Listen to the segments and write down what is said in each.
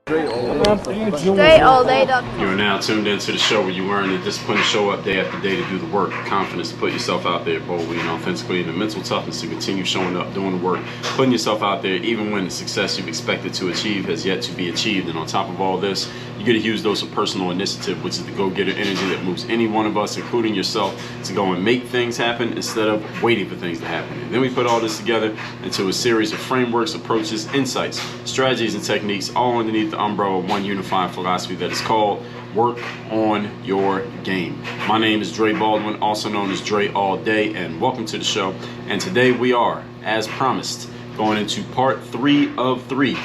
Straight all day. You are now tuned into the show where you learn the discipline to show up day after day to do the work, confidence to put yourself out there boldly and authentically, and the mental toughness to continue showing up, doing the work, putting yourself out there even when the success you've expected to achieve has yet to be achieved. And on top of all this, you get a huge dose of personal initiative, which is the go-getter energy that moves any one of us, including yourself, to go and make things happen instead of waiting for things to happen. And then we put all this together into a series of frameworks, approaches, insights, strategies, and techniques, all underneath the umbrella of one unifying philosophy that is called Work on Your Game. My name is Dre Baldwin, also known as Dre All Day, and welcome to the show. And today we are, as promised, going into part 3 of 3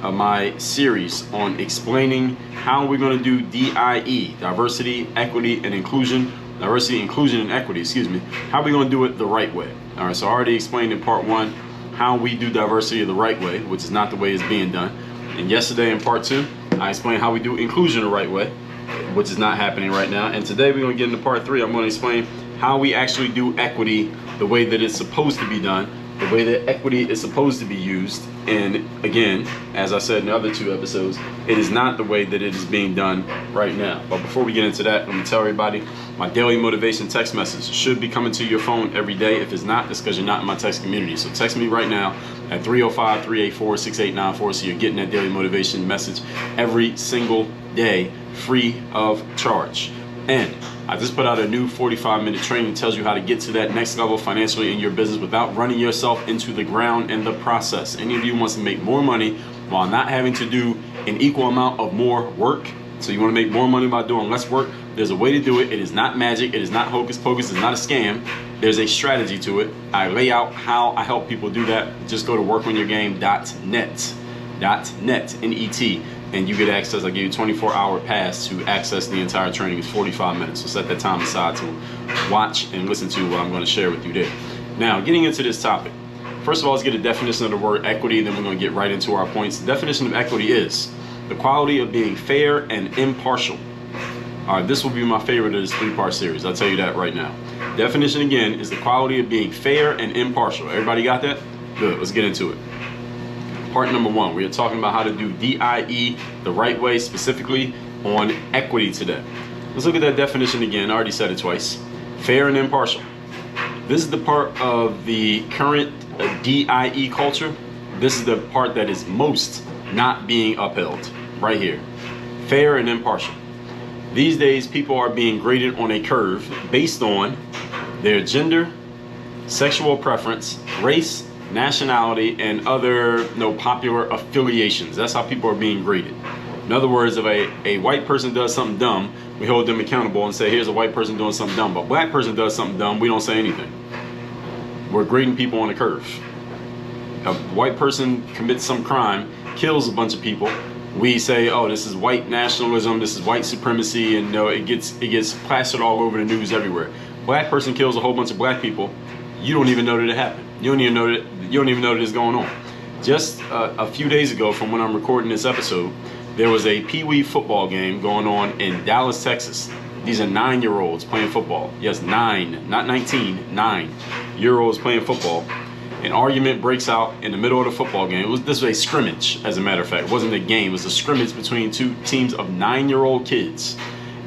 of my series on explaining how we're going to do DIE, diversity, equity, and inclusion. Diversity, inclusion, and equity, how we're going to do it the right way. All right, so I already explained in part 1 how we do diversity the right way, which is not the way it's being done. And yesterday in part 2, I explained how we do inclusion the right way, which is not happening right now. And today we're going to get into part 3. I'm going to explain how we actually do equity the way that it's supposed to be done, the way that equity is supposed to be used. And again, as I said in the other 2 episodes, it is not the way that it is being done right now. But before we get into that, let me tell everybody, my daily motivation text message should be coming to your phone every day. If it's not, it's because you're not in my text community. So text me right now at 305-384-6894 so you're getting that daily motivation message every single day, free of charge. And I just put out a new 45-minute training that tells you how to get to that next level financially in your business without running yourself into the ground in the process. Any of you wants to make more money while not having to do an equal amount of more work? So you want to make more money by doing less work? There's a way to do it. It is not magic. It is not hocus pocus. It's not a scam. There's a strategy to it. I lay out how I help people do that. Just go to workonyourgame.net, N-E-T. And you get access. I give you a 24-hour pass to access the entire training. It's 45 minutes. So set that time aside to watch and listen to what I'm going to share with you there. Now, getting into this topic. First of all, let's get a definition of the word equity. Then we're going to get right into our points. The definition of equity is the quality of being fair and impartial. All right, this will be my favorite of this 3-part series. I'll tell you that right now. Definition again is the quality of being fair and impartial. Everybody got that? Good. Let's get into it. Part number 1, we are talking about how to do DIE the right way, specifically on equity today. Let's look at that definition again. I already said it twice. Fair and impartial. This is the part of the current DIE culture. This is the part that is most not being upheld right here. Fair and impartial. These days, people are being graded on a curve based on their gender, sexual preference, race, nationality, and other popular affiliations. That's how people are being graded. In other words, if a white person does something dumb, we hold them accountable and say, here's a white person doing something dumb. But a black person does something dumb, we don't say anything. We're grading people on a curve. A white person commits some crime, kills a bunch of people, we say, oh, this is white nationalism, this is white supremacy, and it gets plastered all over the news everywhere. Black person kills a whole bunch of black people, you don't even know that it happened. You don't even know that it's going on. Just a few days ago from when I'm recording this episode, there was a Pee-wee football game going on in Dallas, Texas. These are 9-year-olds playing football. Yes, 9, not 19, 9-year-olds playing football. An argument breaks out in the middle of the football game. This was a scrimmage, as a matter of fact. It wasn't a game. It was a scrimmage between 2 teams of 9-year-old kids.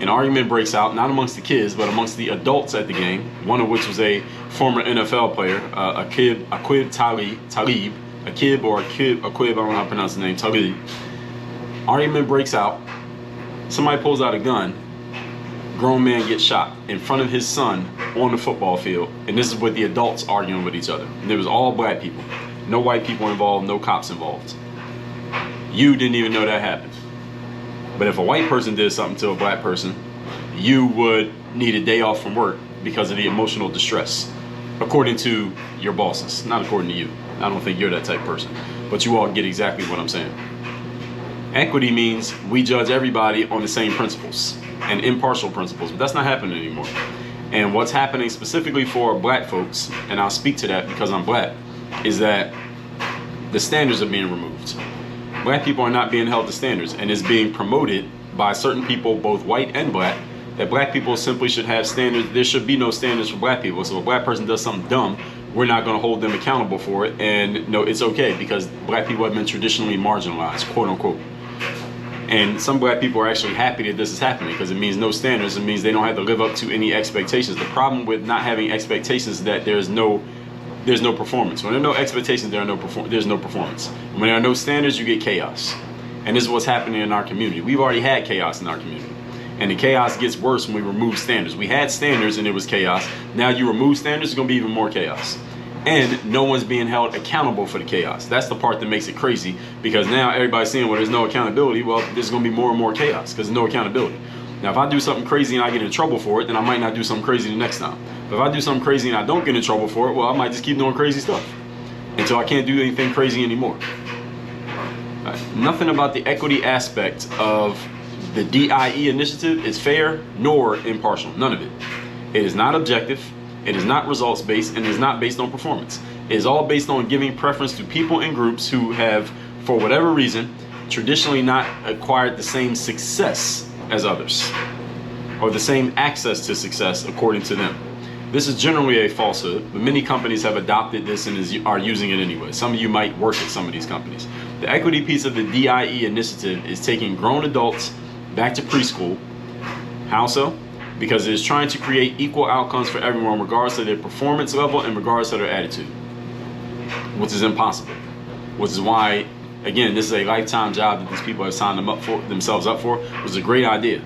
An argument breaks out, not amongst the kids, but amongst the adults at the game, one of which was a former NFL player, Aqib Talib, I don't know how to pronounce the name, Talib. Argument breaks out, somebody pulls out a gun, grown man gets shot in front of his son on the football field, and this is with the adults arguing with each other. And it was all black people, no white people involved, no cops involved. You didn't even know that happened. But if a white person did something to a black person, you would need a day off from work because of the emotional distress, according to your bosses, not according to you. I don't think you're that type of person, but you all get exactly what I'm saying. Equity means we judge everybody on the same principles and impartial principles, but that's not happening anymore. And what's happening specifically for black folks, and I'll speak to that because I'm black, is that the standards are being removed. Black people are not being held to standards, and it's being promoted by certain people, both white and black, that black people simply should have standards. There should be no standards for black people. So if a black person does something dumb, we're not going to hold them accountable for it. And no, it's okay because black people have been traditionally marginalized, quote unquote. And some black people are actually happy that this is happening because it means no standards. It means they don't have to live up to any expectations. The problem with not having expectations is that there's no performance. When there are no expectations, there's no performance. When there are no standards, you get chaos. And this is what's happening in our community. We've already had chaos in our community. And the chaos gets worse when we remove standards. We had standards and it was chaos. Now you remove standards, it's going to be even more chaos. And no one's being held accountable for the chaos. That's the part that makes it crazy, because now everybody's saying, well, there's no accountability. Well, there's going to be more and more chaos because there's no accountability. Now, if I do something crazy and I get in trouble for it, then I might not do something crazy the next time. But if I do something crazy and I don't get in trouble for it, well, I might just keep doing crazy stuff until I can't do anything crazy anymore. Nothing about the equity aspect of the DIE initiative is fair nor impartial. None of it. It is not objective. It is not results based, and it is not based on performance. It is all based on giving preference to people and groups who have, for whatever reason, traditionally not acquired the same success as others, or the same access to success according to them. This is generally a falsehood, but many companies have adopted this and are using it anyway. Some of you might work at some of these companies. The equity piece of the DIE initiative is taking grown adults back to preschool. How so? Because it is trying to create equal outcomes for everyone, regardless of their performance level and regardless of their attitude, which is impossible. Which is why, again, this is a lifetime job that these people have signed themselves up for. It was a great idea,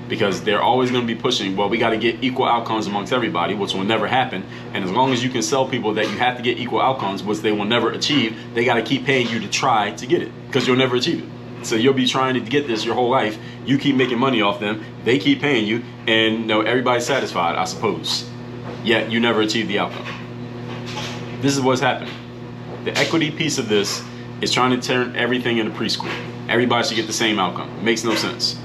because they're always going to be pushing, well, we got to get equal outcomes amongst everybody, which will never happen. And as long as you can sell people that you have to get equal outcomes, which they will never achieve, they got to keep paying you to try to get it, because you'll never achieve it. So you'll be trying to get this your whole life. You keep making money off them. They keep paying you, and everybody's satisfied, I suppose. Yet you never achieve the outcome. This is what's happening. The equity piece of this is trying to turn everything into preschool. Everybody should get the same outcome. It makes no sense.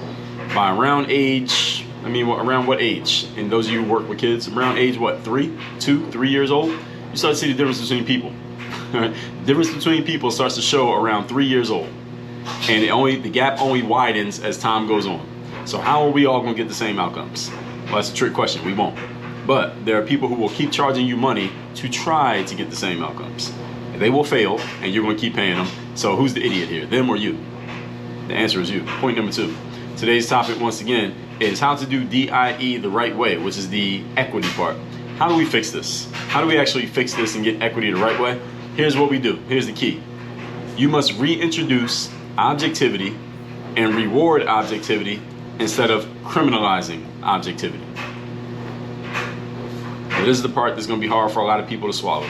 By around age, around what age? And those of you who work with kids, around age what? 3 years old? You start to see the difference between people. The difference between people starts to show around 3 years old. And the gap only widens as time goes on. So how are we all going to get the same outcomes? Well, that's a trick question. We won't. But there are people who will keep charging you money to try to get the same outcomes. They will fail, and you're going to keep paying them. So who's the idiot here, them or you? The answer is you. Point number 2. Today's topic, once again, is how to do DIE the right way, which is the equity part. How do we fix this? How do we actually fix this and get equity the right way? Here's what we do. Here's the key. You must reintroduce objectivity and reward objectivity instead of criminalizing objectivity. Now, this is the part that's going to be hard for a lot of people to swallow.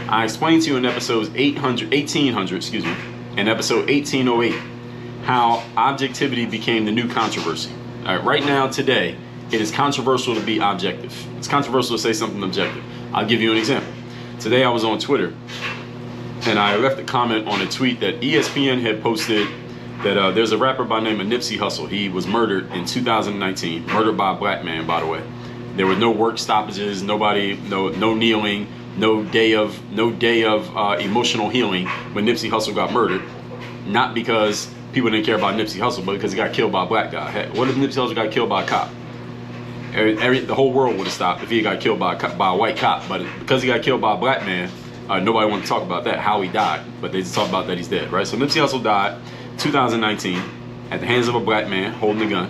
I explained to you in episode 1800, in episode 1808, how objectivity became the new controversy. All right, right now, today, it is controversial to be objective. It's controversial to say something objective. I'll give you an example. Today I was on Twitter, and I left a comment on a tweet that ESPN had posted that there's a rapper by the name of Nipsey Hussle. He was murdered in 2019, murdered by a black man, by the way. There were no work stoppages, no kneeling, no day of emotional healing when Nipsey Hussle got murdered. Not because people didn't care about Nipsey Hussle, but because he got killed by a black guy. Heck, what if Nipsey Hussle got killed by a cop? The whole world would have stopped if he got killed by a white cop. But because he got killed by a black man, nobody wanted to talk about that, how he died. But they just talk about that he's dead, right? So Nipsey Hussle died 2019 at the hands of a black man holding a gun.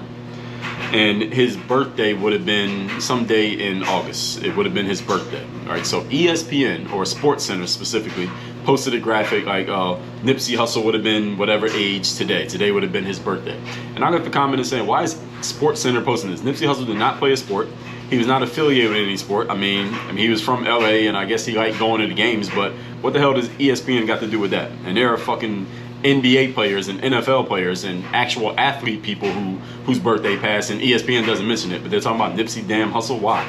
And his birthday would have been someday in August. It would have been his birthday. All right, so ESPN, or SportsCenter specifically, posted a graphic like Nipsey Hussle would have been whatever age today. Today would have been his birthday. And I got the comment and saying, why is SportsCenter posting this? Nipsey Hussle did not play a sport. He was not affiliated with any sport. I mean, he was from LA, and I guess he liked going to the games, but what the hell does ESPN got to do with that? And there are fucking NBA players and NFL players and actual athlete people whose birthday passed, and ESPN doesn't mention it, but they're talking about Nipsey damn Hussle. Why?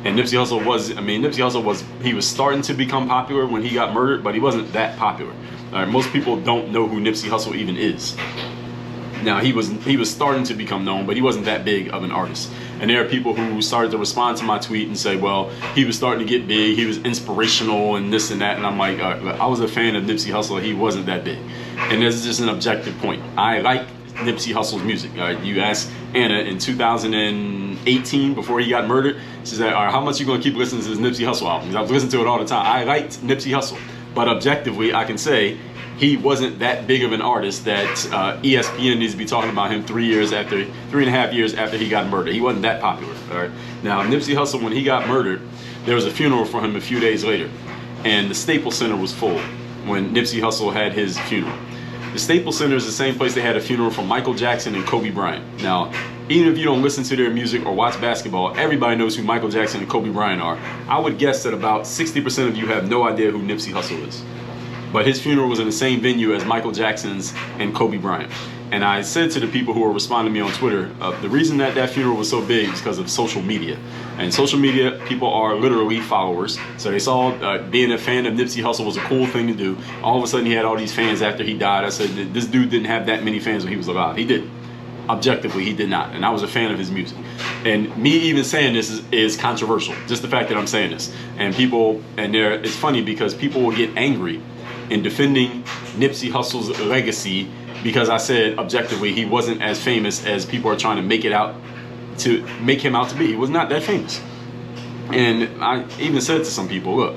And Nipsey Hussle was starting to become popular when he got murdered, but he wasn't that popular. All right, most people don't know who Nipsey Hussle even is. Now, he was starting to become known, but he wasn't that big of an artist. And there are people who started to respond to my tweet and say, well, he was starting to get big, he was inspirational and this and that. And I'm like, I was a fan of Nipsey Hussle, he wasn't that big. And this is just an objective point. I like Nipsey Hussle's music. You ask Anna in 2018, before he got murdered, she said, all right, how much you going to keep listening to this Nipsey Hussle album? Because I was listening to it all the time. I liked Nipsey Hussle. But objectively, I can say he wasn't that big of an artist that ESPN needs to be talking about him 3.5 years after he got murdered. He wasn't that popular. All right. Now, Nipsey Hussle, when he got murdered, there was a funeral for him a few days later, and the Staples Center was full when Nipsey Hussle had his funeral. The Staples Center is the same place they had a funeral for Michael Jackson and Kobe Bryant. Now, even if you don't listen to their music or watch basketball, everybody knows who Michael Jackson and Kobe Bryant are. I would guess that about 60% of you have no idea who Nipsey Hussle is. But his funeral was in the same venue as Michael Jackson's and Kobe Bryant. And I said to the people who were responding to me on Twitter, the reason that funeral was so big is because of social media. And social media, people are literally followers. So they saw being a fan of Nipsey Hussle was a cool thing to do. All of a sudden he had all these fans after he died. I said, this dude didn't have that many fans when he was alive. He didn't. Objectively, he did not. And I was a fan of his music. And me even saying this is controversial. Just the fact that I'm saying this. And it's funny because people will get angry in defending Nipsey Hussle's legacy because I said objectively he wasn't as famous as people are trying to make him out to be. He was not that famous. And I even said to some people, look,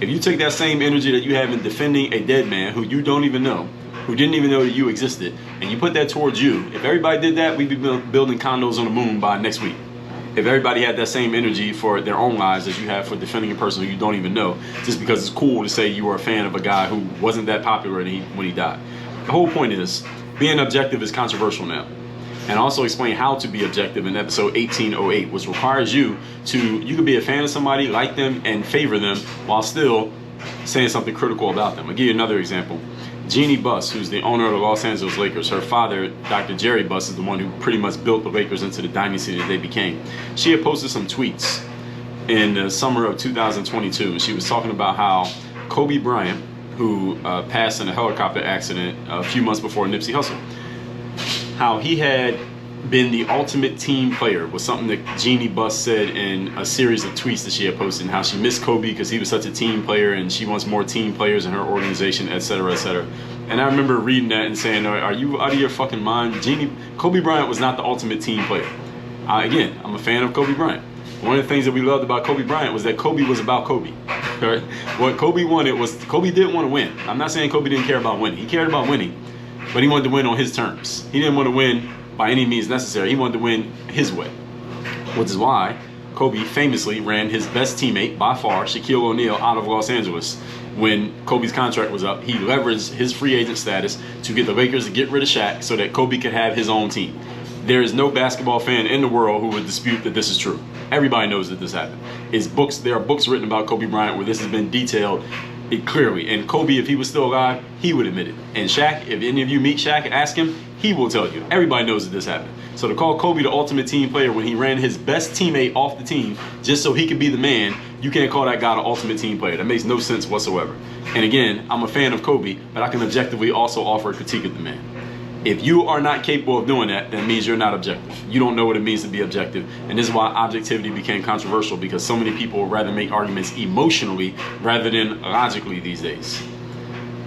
if you take that same energy that you have in defending a dead man who you don't even know, who didn't even know that you existed, and you put that towards you, if everybody did that, we'd be building condos on the moon by next week. If everybody had that same energy for their own lives as you have for defending a person who you don't even know, just because it's cool to say you were a fan of a guy who wasn't that popular when he died. The whole point is, being objective is controversial now. And also explain how to be objective in episode 1808, which requires you can be a fan of somebody, like them, and favor them while still saying something critical about them. I'll give you another example. Jeannie Buss, who's the owner of the Los Angeles Lakers, her father, Dr. Jerry Buss, is the one who pretty much built the Lakers into the dynasty that they became. She had posted some tweets in the summer of 2022. She was talking about how Kobe Bryant, who passed in a helicopter accident a few months before Nipsey Hussle, how he had been the ultimate team player was something that Jeannie Buss said in a series of tweets that she had posted, and how she missed Kobe because he was such a team player and she wants more team players in her organization, etc., etc. And I remember reading that and saying, are you out of your fucking mind? Kobe Bryant was not the ultimate team player. Again, I'm a fan of Kobe Bryant. One of the things that we loved about Kobe Bryant was that Kobe was about Kobe. Right? What Kobe wanted was, Kobe didn't want to win. I'm not saying Kobe didn't care about winning. He cared about winning, but he wanted to win on his terms. He didn't want to win by any means necessary. He wanted to win his way, which is why Kobe famously ran his best teammate by far, Shaquille O'Neal, out of Los Angeles. When Kobe's contract was up, he leveraged his free agent status to get the Lakers to get rid of Shaq so that Kobe could have his own team. There is no basketball fan in the world who would dispute that this is true. Everybody knows that this happened. There are books written about Kobe Bryant where this has been detailed clearly. And Kobe, if he was still alive, he would admit it. And Shaq, if any of you meet Shaq and ask him, he will tell you. Everybody knows that this happened. So to call Kobe the ultimate team player when he ran his best teammate off the team just so he could be the man, you can't call that guy the ultimate team player. That makes no sense whatsoever. And again, I'm a fan of Kobe, but I can objectively also offer a critique of the man. If you are not capable of doing that, that means you're not objective. You don't know what it means to be objective. And this is why objectivity became controversial, because so many people would rather make arguments emotionally rather than logically these days.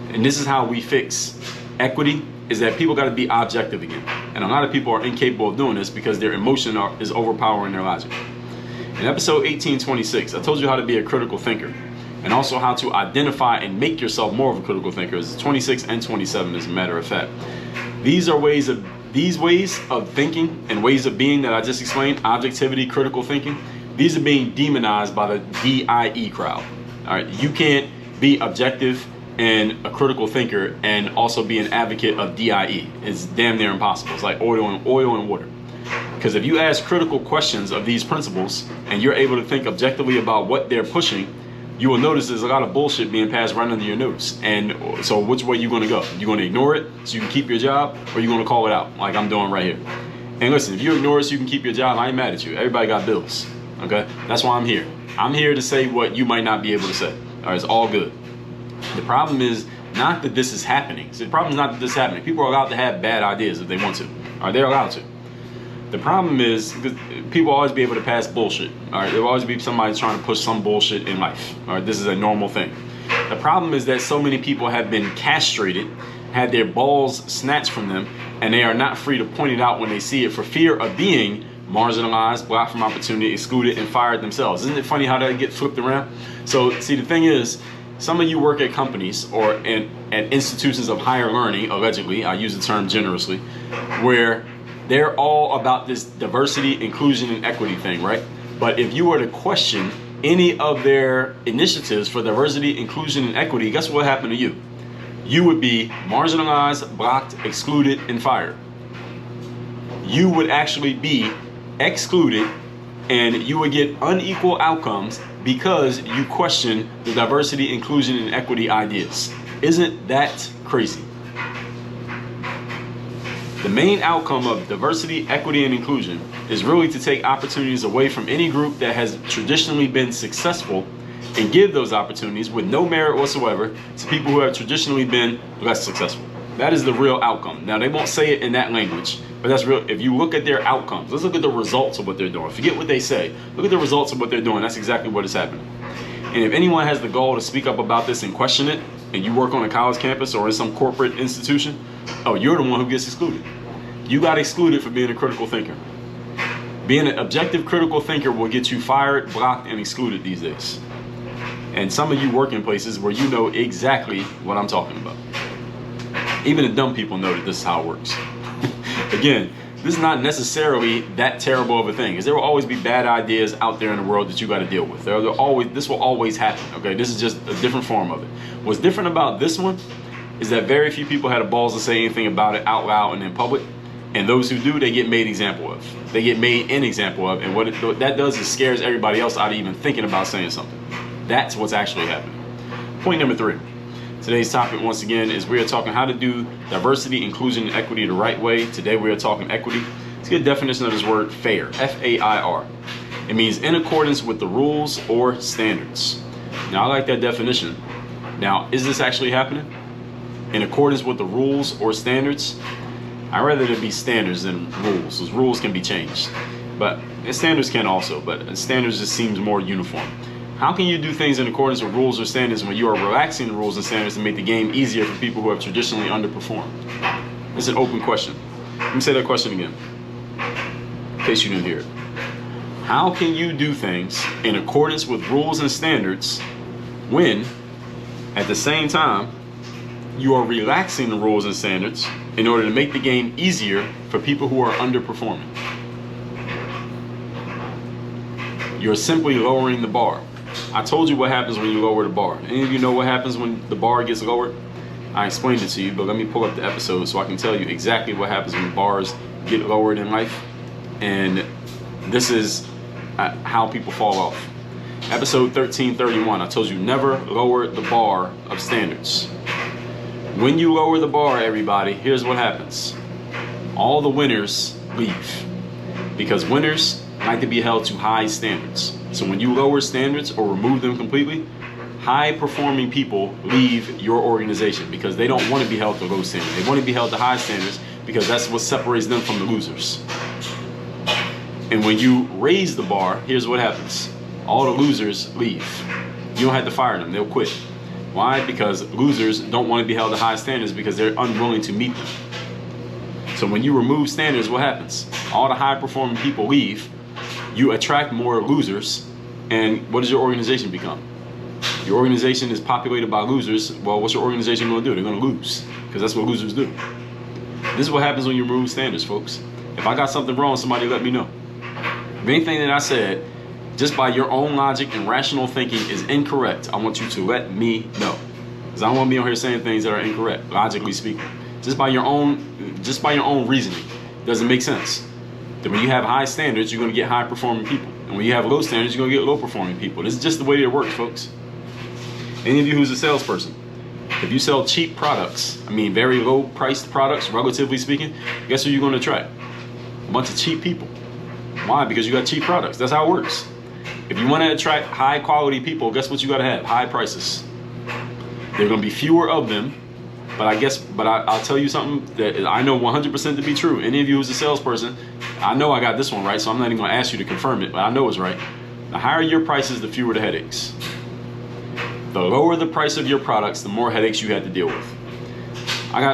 And this is how we fix equity, is that people got to be objective again. And a lot of people are incapable of doing this because their emotion is overpowering their logic. In episode 1826, I told you how to be a critical thinker, and also how to identify and make yourself more of a critical thinker. It's 26 and 27, as a matter of fact. These ways of thinking and ways of being that I just explained, objectivity, critical thinking, these are being demonized by the DIE crowd. All right, you can't be objective and a critical thinker and also be an advocate of DIE. It's damn near impossible. It's like oil and water. Because if you ask critical questions of these principles and you're able to think objectively about what they're pushing, you will notice there's a lot of bullshit being passed right under your nose. And so which way you going to go? You going to ignore it so you can keep your job, or you going to call it out like I'm doing right here? And listen, if you ignore it so you can keep your job, I ain't mad at you. Everybody got bills, okay? That's why I'm here. I'm here to say what you might not be able to say. All right, it's all good. The problem is not that this is happening. So the problem is not that this is happening. People are allowed to have bad ideas if they want to. All right, they're allowed to. The problem is people will always be able to pass bullshit. All right, there will always be somebody trying to push some bullshit in life. All right, this is a normal thing. The problem is that so many people have been castrated, had their balls snatched from them, and they are not free to point it out when they see it for fear of being marginalized, blocked from opportunity, excluded, and fired themselves. Isn't it funny how that gets flipped around? So, see, the thing is, some of you work at companies or at institutions of higher learning, allegedly, I use the term generously, where they're all about this diversity, inclusion, and equity thing, right? But if you were to question any of their initiatives for diversity, inclusion, and equity, guess what happened to you? You would be marginalized, blocked, excluded, and fired. You would actually be excluded, and you would get unequal outcomes because you question the diversity, inclusion, and equity ideas. Isn't that crazy? The main outcome of diversity, equity, and inclusion is really to take opportunities away from any group that has traditionally been successful and give those opportunities with no merit whatsoever to people who have traditionally been less successful. That is the real outcome. Now, they won't say it in that language, but that's real. If you look at their outcomes, let's look at the results of what they're doing. Forget what they say. Look at the results of what they're doing. That's exactly what is happening. And if anyone has the gall to speak up about this and question it, and you work on a college campus or in some corporate institution, oh, you're the one who gets excluded. You got excluded for being a critical thinker. Being an objective critical thinker will get you fired, blocked, and excluded these days. And some of you work in places where you know exactly what I'm talking about. Even the dumb people know that this is how it works. Again, this is not necessarily that terrible of a thing, because there will always be bad ideas out there in the world that you got to deal with. This will always happen. Okay, this is just a different form of it. What's different about this one is that very few people had the balls to say anything about it out loud and in public, and those who do, they get made example of. They get made an example of, and what that does is scares everybody else out of even thinking about saying something. That's what's actually happening. Point number 3. Today's topic, once again, is we are talking how to do diversity, inclusion, and equity the right way. Today we are talking equity. Let's get a definition of this word fair, F-A-I-R. It means in accordance with the rules or standards. Now, I like that definition. Now, is this actually happening? In accordance with the rules or standards? I'd rather there be standards than rules, because rules can be changed. But standards can also, but standards just seems more uniform. How can you do things in accordance with rules or standards when you are relaxing the rules and standards to make the game easier for people who have traditionally underperformed? It's an open question. Let me say that question again, in case you didn't hear it. How can you do things in accordance with rules and standards when, at the same time, you are relaxing the rules and standards in order to make the game easier for people who are underperforming? You're simply lowering the bar. I told you what happens when you lower the bar. Any of you know what happens when the bar gets lowered? I explained it to you, but let me pull up the episode so I can tell you exactly what happens when bars get lowered in life. And this is how people fall off. Episode 1331, I told you never lower the bar of standards. When you lower the bar, everybody, here's what happens. All the winners leave, because winners like to be held to high standards. So when you lower standards or remove them completely, high performing people leave your organization because they don't want to be held to low standards. They want to be held to high standards because that's what separates them from the losers. And when you raise the bar, here's what happens. All the losers leave. You don't have to fire them, they'll quit. Why? Because losers don't want to be held to high standards because they're unwilling to meet them. So when you remove standards, what happens? All the high performing people leave. You attract more losers, and what does your organization become? Your organization is populated by losers. Well, what's your organization going to do? They're going to lose, because that's what losers do. This is what happens when you remove standards, folks. If I got something wrong, somebody let me know. If anything that I said, just by your own logic and rational thinking, is incorrect, I want you to let me know, because I don't want to be on here saying things that are incorrect, logically speaking. Just by your own reasoning, doesn't make sense. That when you have high standards, you're going to get high performing people. And when you have low standards, you're going to get low performing people. This is just the way it works, folks. Any of you who's a salesperson, if you sell cheap products, I mean very low priced products, relatively speaking, guess who you're going to attract? A bunch of cheap people. Why? Because you got cheap products. That's how it works. If you want to attract high quality people, guess what you got to have? High prices. There are going to be fewer of them. But I'll tell you something that I know 100% to be true. Any of you who's a salesperson, I know I got this one right, so I'm not even going to ask you to confirm it, but I know it's right. The higher your prices, the fewer the headaches. The lower the price of your products, the more headaches you had to deal with.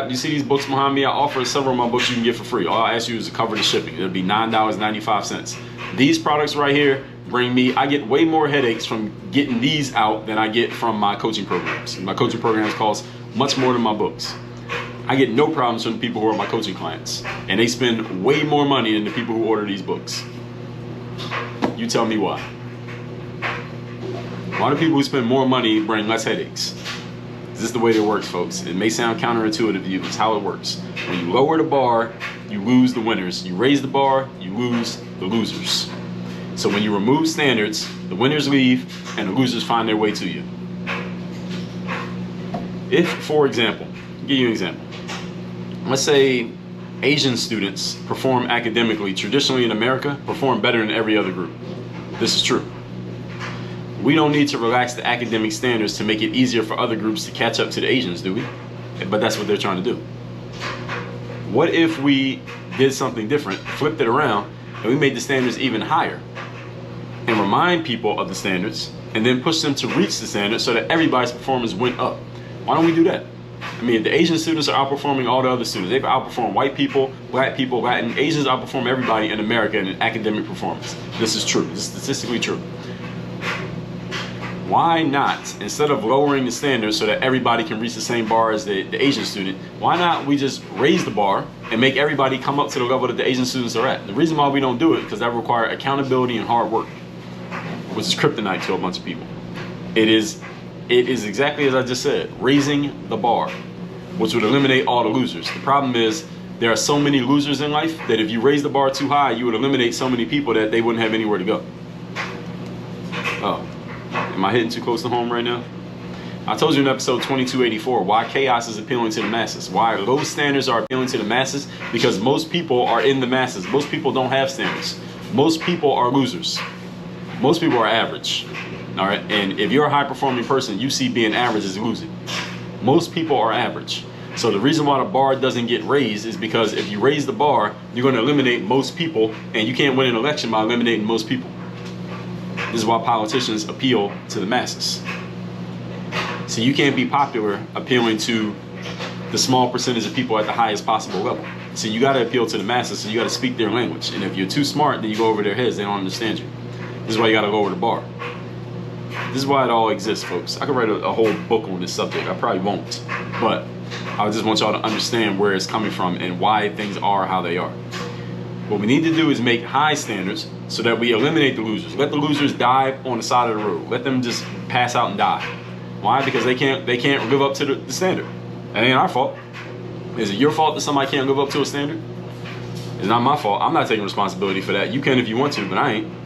You see these books behind me? I offer several of my books you can get for free. All I ask you is to cover the shipping. It'll be $9.95. These products right here I get way more headaches from getting these out than I get from my coaching programs. My coaching programs cost much more than my books. I get no problems from the people who are my coaching clients, and they spend way more money than the people who order these books. You tell me why. Why do people who spend more money bring less headaches? This is the way it works, folks. It may sound counterintuitive to you, it's how it works. When you lower the bar, you lose the winners. You raise the bar, you lose the losers. So when you remove standards, the winners leave and the losers find their way to you. If, for example, I'll give you an example. Let's say Asian students perform academically, traditionally in America, perform better than every other group. This is true. We don't need to relax the academic standards to make it easier for other groups to catch up to the Asians, do we? But that's what they're trying to do. What if we did something different, flipped it around, and we made the standards even higher and remind people of the standards and then push them to reach the standards so that everybody's performance went up? Why don't we do that? I mean, if the Asian students are outperforming all the other students, they've outperformed white people, black people, Latin. Asians outperform everybody in America in academic performance. This is true. This is statistically true. Why not, instead of lowering the standards so that everybody can reach the same bar as the Asian student, why not we just raise the bar and make everybody come up to the level that the Asian students are at? The reason why we don't do it is because that requires accountability and hard work, which is kryptonite to a bunch of people. It is exactly as I just said, raising the bar, which would eliminate all the losers. The problem is there are so many losers in life that if you raise the bar too high, you would eliminate so many people that they wouldn't have anywhere to go. Oh, am I hitting too close to home right now? I told you in episode 2284 why chaos is appealing to the masses. Why low standards are appealing to the masses? Because most people are in the masses. Most people don't have standards. Most people are losers. Most people are average. All right, and if you're a high-performing person, you see being average as losing. Most people are average. So the reason why the bar doesn't get raised is because if you raise the bar, you're going to eliminate most people, and you can't win an election by eliminating most people. This is why politicians appeal to the masses. So you can't be popular appealing to the small percentage of people at the highest possible level. So you got to appeal to the masses, so you got to speak their language. And if you're too smart, then you go over their heads, they don't understand you. This is why you got to lower the bar. This is why it all exists, folks. I could write a whole book on this subject. I probably won't. But I just want y'all to understand where it's coming from and why things are how they are. What we need to do is make high standards so that we eliminate the losers. Let the losers die on the side of the road. Let them just pass out and die. Why? Because they can't live up to the standard. That ain't our fault. Is it your fault that somebody can't live up to a standard? It's not my fault. I'm not taking responsibility for that. You can if you want to, but I ain't.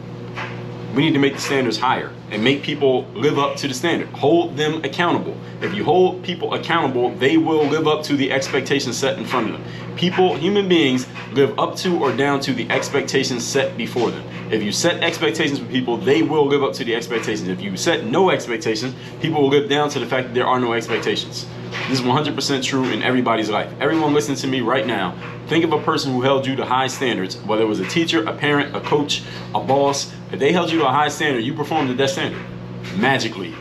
We need to make the standards higher and make people live up to the standard. Hold them accountable. If you hold people accountable, they will live up to the expectations set in front of them. People, human beings, live up to or down to the expectations set before them. If you set expectations for people, they will live up to the expectations. If you set no expectations, people will live down to the fact that there are no expectations. This is 100% true in everybody's life. Everyone listening to me right now, think of a person who held you to high standards, whether it was a teacher, a parent, a coach, a boss. If they held you to a high standard, you performed at that standard, magically.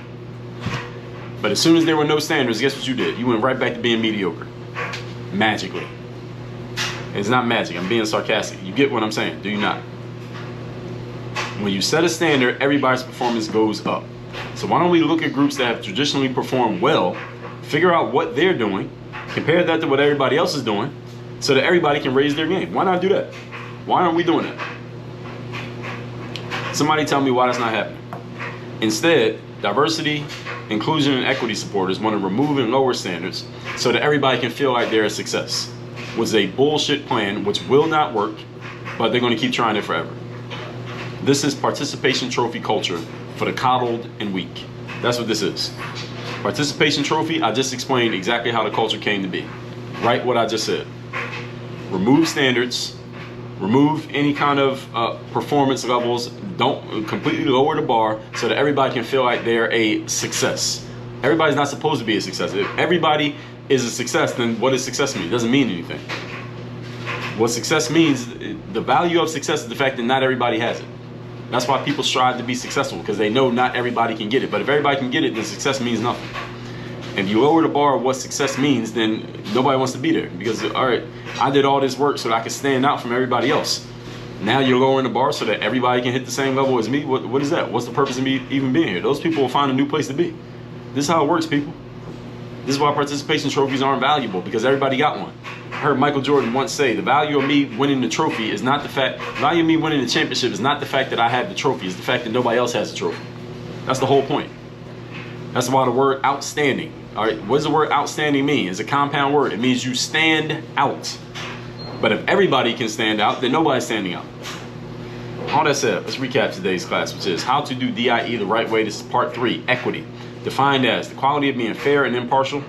But as soon as there were no standards, guess what you did? You went right back to being mediocre, magically. It's not magic, I'm being sarcastic. You get what I'm saying, do you not? When you set a standard, everybody's performance goes up. So why don't we look at groups that have traditionally performed well, figure out what they're doing, compare that to what everybody else is doing, so that everybody can raise their game. Why not do that? Why aren't we doing that? Somebody tell me why that's not happening. Instead, diversity, inclusion, and equity supporters want to remove and lower standards so that everybody can feel like they're a success, which is a bullshit plan which will not work, but they're going to keep trying it forever. This is participation trophy culture for the coddled and weak. That's what this is. Participation trophy, I just explained exactly how the culture came to be. Right what I just said. Remove standards, remove any kind of performance levels, don't completely lower the bar so that everybody can feel like they're a success. Everybody's not supposed to be a success. If everybody is a success, then what does success mean? It doesn't mean anything. What success means, the value of success is the fact that not everybody has it. That's why people strive to be successful, because they know not everybody can get it. But if everybody can get it, then success means nothing. If you lower the bar of what success means, then nobody wants to be there. Because, all right, I did all this work so that I could stand out from everybody else. Now you're lowering the bar so that everybody can hit the same level as me. What is that? What's the purpose of me even being here? Those people will find a new place to be. This is how it works, people. This is why participation trophies aren't valuable, because everybody got one. I heard Michael Jordan once say, the value of me winning the trophy is not the fact, the value of me winning the championship is not the fact that I have the trophy, it's the fact that nobody else has the trophy. That's the whole point. That's why the word outstanding, all right, what does the word outstanding mean? It's a compound word. It means you stand out. But if everybody can stand out, then nobody's standing out. All that said, let's recap today's class, which is how to do DIE the right way. This is part 3, equity. Defined as the quality of being fair and impartial.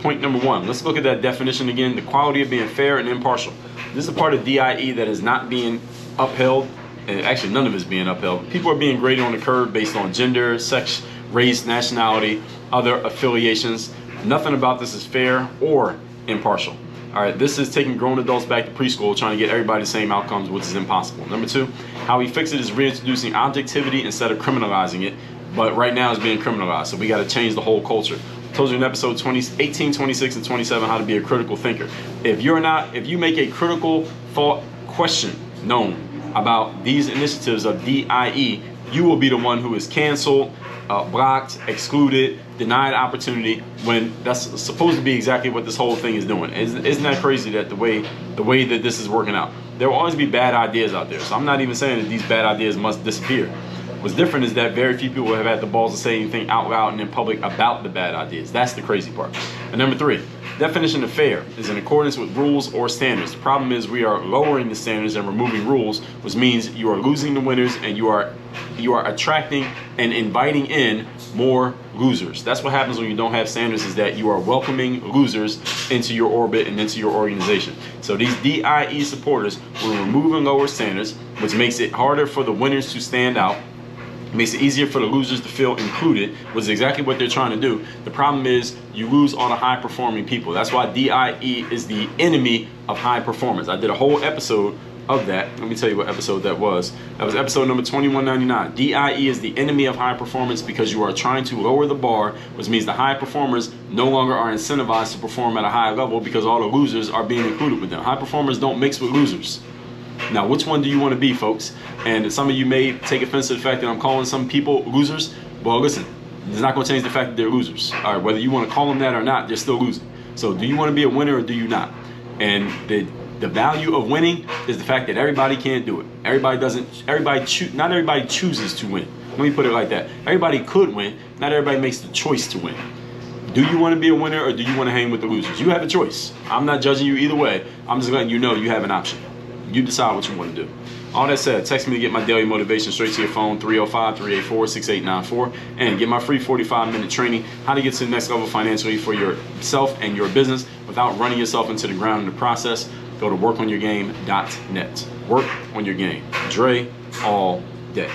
Point number 1, let's look at that definition again. The quality of being fair and impartial. This is a part of DIE that is not being upheld. And actually, none of it is being upheld. People are being graded on the curve based on gender, sex, race, nationality, other affiliations. Nothing about this is fair or impartial. All right, this is taking grown adults back to preschool, trying to get everybody the same outcomes, which is impossible. Number 2, how we fix it is reintroducing objectivity instead of criminalizing it. But right now it's being criminalized, so we got to change the whole culture. I told you in episode 18, 26, and 27 how to be a critical thinker. If you make a critical thought question known about these initiatives of DIE, you will be the one who is canceled, blocked, excluded, denied opportunity, when that's supposed to be exactly what this whole thing is doing. Isn't that crazy that the way that this is working out? There will always be bad ideas out there, so I'm not even saying that these bad ideas must disappear. What's different is that very few people have had the balls to say anything out loud and in public about the bad ideas. That's the crazy part. And number 3, definition of fair is in accordance with rules or standards. The problem is we are lowering the standards and removing rules, which means you are losing the winners and you are attracting and inviting in more losers. That's what happens when you don't have standards, is that you are welcoming losers into your orbit and into your organization. So these DIE supporters will remove and lower standards, which makes it harder for the winners to stand out. It makes it easier for the losers to feel included, which is exactly what they're trying to do. The problem is you lose all the high-performing people. That's why DIE is the enemy of high performance. I did a whole episode of that. Let me tell you what episode that was. That was episode number 2199. DIE is the enemy of high performance because you are trying to lower the bar, which means the high performers no longer are incentivized to perform at a high level because all the losers are being included with them. High performers don't mix with losers. Now, which one do you want to be, folks? And some of you may take offense to the fact that I'm calling some people losers. Well, listen, it's not going to change the fact that they're losers. All right, whether you want to call them that or not, they're still losing. So do you want to be a winner or do you not? And the value of winning is the fact that everybody can't do it. Not everybody chooses to win. Let me put it like that. Everybody could win. Not everybody makes the choice to win. Do you want to be a winner or do you want to hang with the losers? You have a choice. I'm not judging you either way. I'm just letting you know you have an option. You decide what you want to do. All that said, text me to get my daily motivation straight to your phone, 305-384-6894, and get my free 45-minute training, how to get to the next level financially for yourself and your business without running yourself into the ground in the process. Go to workonyourgame.net. Work on your game. Dre all day.